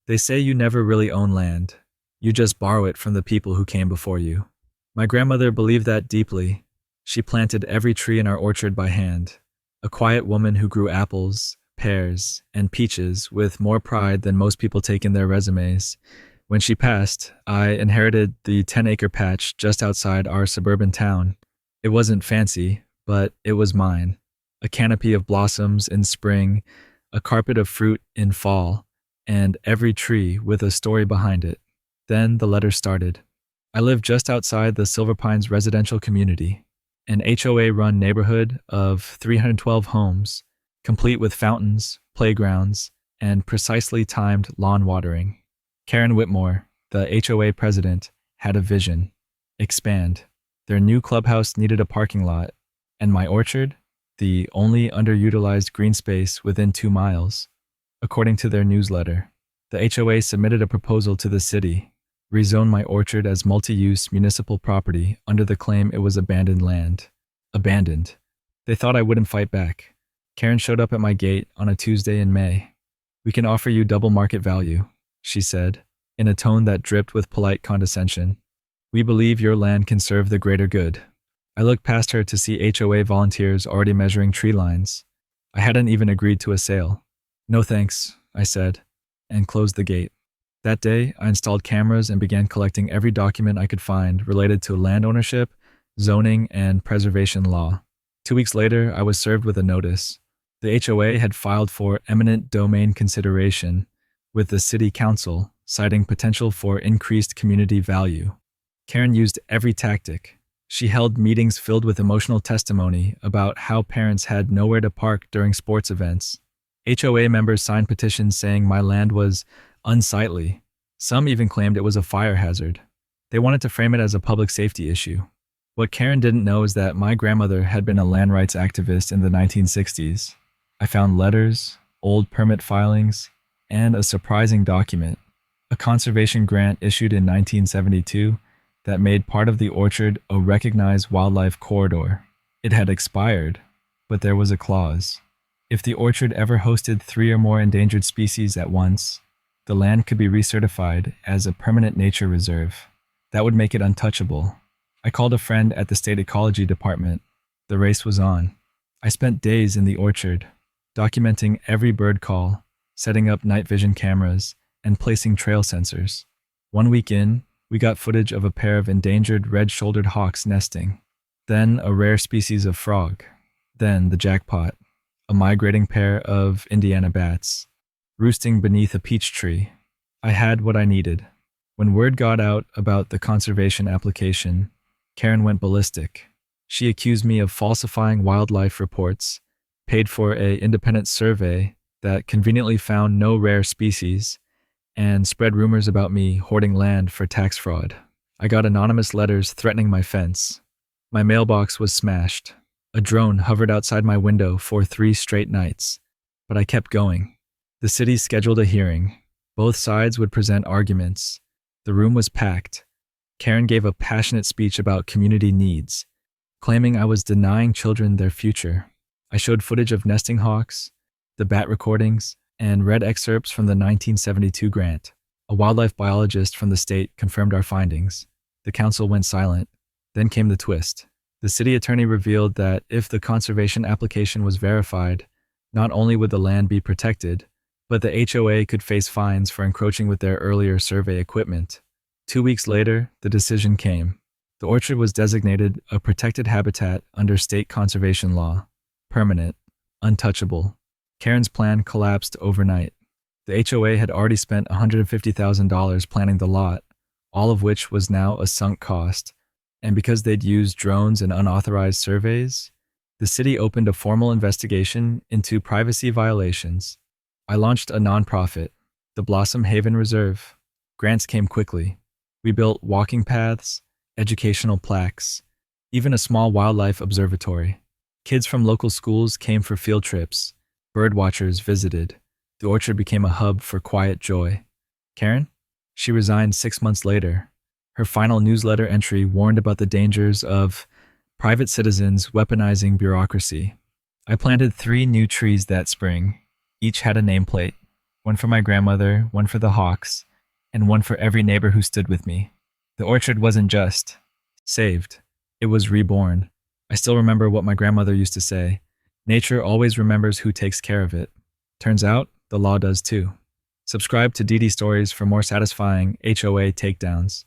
They say you never really own land. You just borrow it from the people who came before you. My grandmother believed that deeply. She planted every tree in our orchard by hand. A quiet woman who grew apples, pears, and peaches with more pride than most people take in their resumes. When she passed, I inherited the 10-acre patch just outside our suburban town. It wasn't fancy, but it was mine. A canopy of blossoms in spring, a carpet of fruit in fall, and every tree with a story behind it. Then the letter started. I live just outside the Silver Pines residential community, an HOA-run neighborhood of 312 homes, complete with fountains, playgrounds, and precisely timed lawn watering. Karen Whitmore, the HOA president, had a vision. Expand. Their new clubhouse needed a parking lot, and my orchard, the only underutilized green space within 2 miles. According to their newsletter, the HOA submitted a proposal to the city, rezone my orchard as multi-use municipal property under the claim it was abandoned land. Abandoned. They thought I wouldn't fight back. Karen showed up at my gate on a Tuesday in May. "We can offer you double market value," she said, in a tone that dripped with polite condescension. "We believe your land can serve the greater good." I looked past her to see HOA volunteers already measuring tree lines. I hadn't even agreed to a sale. "No thanks," I said, and closed the gate. That day, I installed cameras and began collecting every document I could find related to land ownership, zoning, and preservation law. 2 weeks later, I was served with a notice. The HOA had filed for eminent domain consideration with the city council, citing potential for increased community value. Karen used every tactic. She held meetings filled with emotional testimony about how parents had nowhere to park during sports events. HOA members signed petitions saying my land was unsightly. Some even claimed it was a fire hazard. They wanted to frame it as a public safety issue. What Karen didn't know is that my grandmother had been a land rights activist in the 1960s. I found letters, old permit filings, and a surprising document, a conservation grant issued in 1972 that made part of the orchard a recognized wildlife corridor. It had expired, but there was a clause. If the orchard ever hosted 3 or more endangered species at once, the land could be recertified as a permanent nature reserve. That would make it untouchable. I called a friend at the state ecology department. The race was on. I spent days in the orchard, documenting every bird call, setting up night vision cameras, and placing trail sensors. 1 week in, we got footage of a pair of endangered red-shouldered hawks nesting, then a rare species of frog, then the jackpot, a migrating pair of Indiana bats, roosting beneath a peach tree. I had what I needed. When word got out about the conservation application, Karen went ballistic. She accused me of falsifying wildlife reports, paid for an independent survey that conveniently found no rare species, and spread rumors about me hoarding land for tax fraud. I got anonymous letters threatening my fence. My mailbox was smashed. A drone hovered outside my window for 3 straight nights, but I kept going. The city scheduled a hearing. Both sides would present arguments. The room was packed. Karen gave a passionate speech about community needs, claiming I was denying children their future. I showed footage of nesting hawks, the bat recordings, and read excerpts from the 1972 grant. A wildlife biologist from the state confirmed our findings. The council went silent. Then came the twist. The city attorney revealed that if the conservation application was verified, not only would the land be protected, but the HOA could face fines for encroaching with their earlier survey equipment. 2 weeks later, the decision came. The orchard was designated a protected habitat under state conservation law, permanent, untouchable. Karen's plan collapsed overnight. The HOA had already spent $150,000 planning the lot, all of which was now a sunk cost. And because they'd used drones and unauthorized surveys, the city opened a formal investigation into privacy violations. I launched a nonprofit, the Blossom Haven Reserve. Grants came quickly. We built walking paths, educational plaques, even a small wildlife observatory. Kids from local schools came for field trips. Birdwatchers visited. The orchard became a hub for quiet joy. Karen? She resigned 6 months later. Her final newsletter entry warned about the dangers of private citizens weaponizing bureaucracy. I planted 3 new trees that spring. Each had a nameplate. One for my grandmother, one for the hawks, and one for every neighbor who stood with me. The orchard wasn't just saved, it was reborn. I still remember what my grandmother used to say: nature always remembers who takes care of it. Turns out, the law does too. Subscribe to DD Stories for more satisfying HOA takedowns.